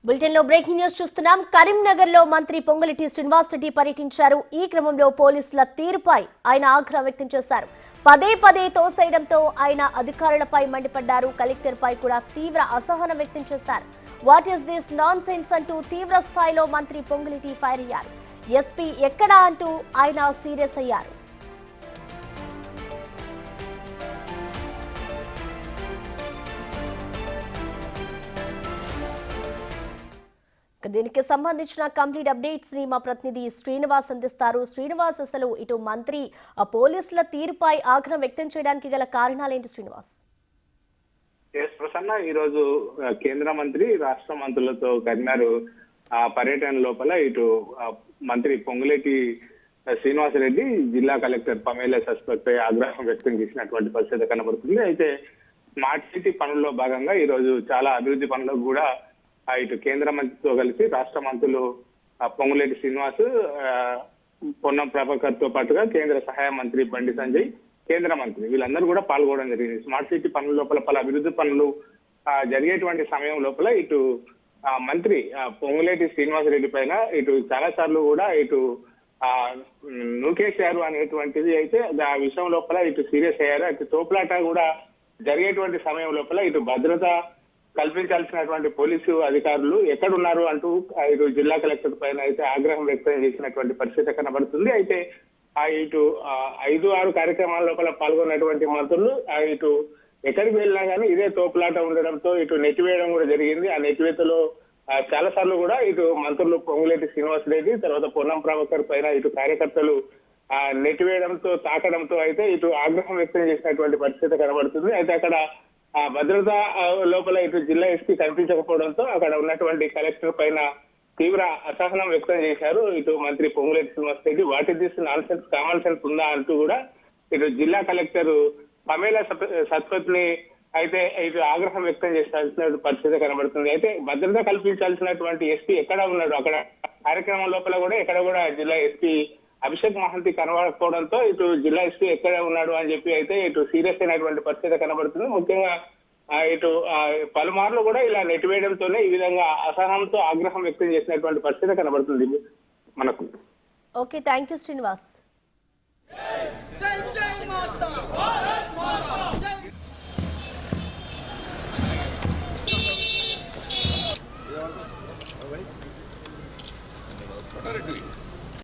Bulletin లో breaking news చూస్తున్నాం. కరీంనగర్ లో మంత్రి పొంగులేటి శ్రీనివాస్ రెడ్డి పర్యటించారు. ఈ క్రమంలో పోలీసుల తీరుపై ఆయన ఆగ్రహం వ్యక్తం చేశారు. పదే పదే తోసేయడంతో ఆయన అధికారులపై మండిపడ్డారు. కలెక్టర్ పై కూడా తీవ్ర అసహనం వ్యక్తం చేశారు. What is this non sense అంటూ తీవ్ర స్థాయిలో మంత్రి పొంగులేటి ఫైర్ అయ్యారు. ఎస్పీ ఎక్కడా అంటూ ఆయన సీరియస్ అయ్యారు. దీనికి సంబంధించిన కంప్లీట్ అప్డేట్స్ ని మా ప్రతినిధి శ్రీనివాస్ అందిస్తారు. శ్రీనివాస్, అసలు ఇటు మంత్రి పోలీసుల తీరుపై ఆగ్రహం వ్యక్తం చేయడానికి గల కారణాలు ఏంటి శ్రీనివాస్? ప్రసన్న, ఈ రోజు కేంద్ర మంత్రి రాష్ట్ర మంత్రులతో కరీంనగర్ పర్యటన లోపల ఇటు మంత్రి పొంగులేటి శ్రీనివాసరెడ్డి జిల్లా కలెక్టర్ పమేలా సస్పెక్ట్ పై ఆగ్రహం వ్యక్తం చేసినటువంటి పరిస్థితి కనబడుతుంది. అయితే స్మార్ట్ సిటీ పనుల్లో భాగంగా ఈ రోజు చాలా అభివృద్ధి పనులకు కూడా ఇటు కేంద్ర మంత్రితో కలిసి రాష్ట్ర మంత్రులు పొంగులేటి శ్రీనివాస్, పొన్నం ప్రభాకర్ తో పాటుగా కేంద్ర సహాయ మంత్రి బండి సంజయ్, కేంద్ర మంత్రి వీళ్ళందరూ కూడా పాల్గొనడం జరిగింది. స్మార్ట్ సిటీ పనుల లోపల పలు అభివృద్ధి పనులు జరిగేటువంటి సమయం లోపల ఇటు మంత్రి పొంగులేటి శ్రీనివాసరెడ్డి పైన ఇటు చాలా సార్లు కూడా ఇటు నూకేశారు అనేటువంటిది అయితే ఆ విషయం లోపల ఇటు సీరియస్ అయ్యారు. ఇటు తోపులాట కూడా జరిగేటువంటి సమయం లోపల ఇటు భద్రత కల్పించాల్సినటువంటి పోలీసు అధికారులు ఎక్కడున్నారు అంటూ ఇటు జిల్లా కలెక్టర్ పైన అయితే ఆగ్రహం వ్యక్తం చేసినటువంటి పరిస్థితి కనబడుతుంది. అయితే ఇటు 5-6 కార్యక్రమాల లోపల పాల్గొన్నటువంటి మంత్రులు ఇటు ఎక్కడికి వెళ్ళినా కానీ ఇదే తోపులాట ఉండడంతో ఇటు నెట్టివేయడం కూడా జరిగింది. ఆ నెట్టివేతలో చాలా సార్లు కూడా ఇటు మంత్రులు పొంగులేటి శ్రీనివాసరెడ్డి, తర్వాత పొన్నం ప్రభాకర్ పైన ఇటు కార్యకర్తలు నెట్టివేయడంతో తాకడంతో అయితే ఇటు ఆగ్రహం వ్యక్తం చేసినటువంటి పరిస్థితి కనబడుతుంది. అయితే అక్కడ భద్రత లోపల ఇటు జిల్లా ఎస్పీ కనిపించకపోవడంతో అక్కడ ఉన్నటువంటి కలెక్టర్ పైన తీవ్ర అసహనం వ్యక్తం చేశారు ఇటు మంత్రి పొంగులేటి శ్రీనివాసరెడ్డి. వాటి తీసిన నాన్ సెన్స్, కామన్ సెన్స్ ఉందా అంటూ కూడా ఇటు జిల్లా కలెక్టర్ పమేలా సత్పత్ ని అయితే ఇటు ఆగ్రహం వ్యక్తం చేయాల్సిన పరిస్థితి కనబడుతుంది. అయితే భద్రత కల్పించాల్సినటువంటి ఎస్పీ ఎక్కడ ఉన్నాడు, అక్కడ కార్యక్రమం లోపల కూడా ఎక్కడ కూడా జిల్లా ఎస్పీ అభిషేక్ మహంతి కనబడకపోవడంతో ఇటు జిల్లా ఎస్పీ ఎక్కడ ఉన్నాడు అని చెప్పి అయితే ఇటు సీరియస్ అయినటువంటి పరిస్థితి కనబడుతుంది. ముఖ్యంగా ఇటు పలుమార్లు కూడా ఇలా నెట్టివేయడంతోనే ఈ విధంగా అసహనంతో ఆగ్రహం వ్యక్తం చేసినటువంటి పరిస్థితి కనబడుతుంది మనకు. Okay, thank you Srinivas.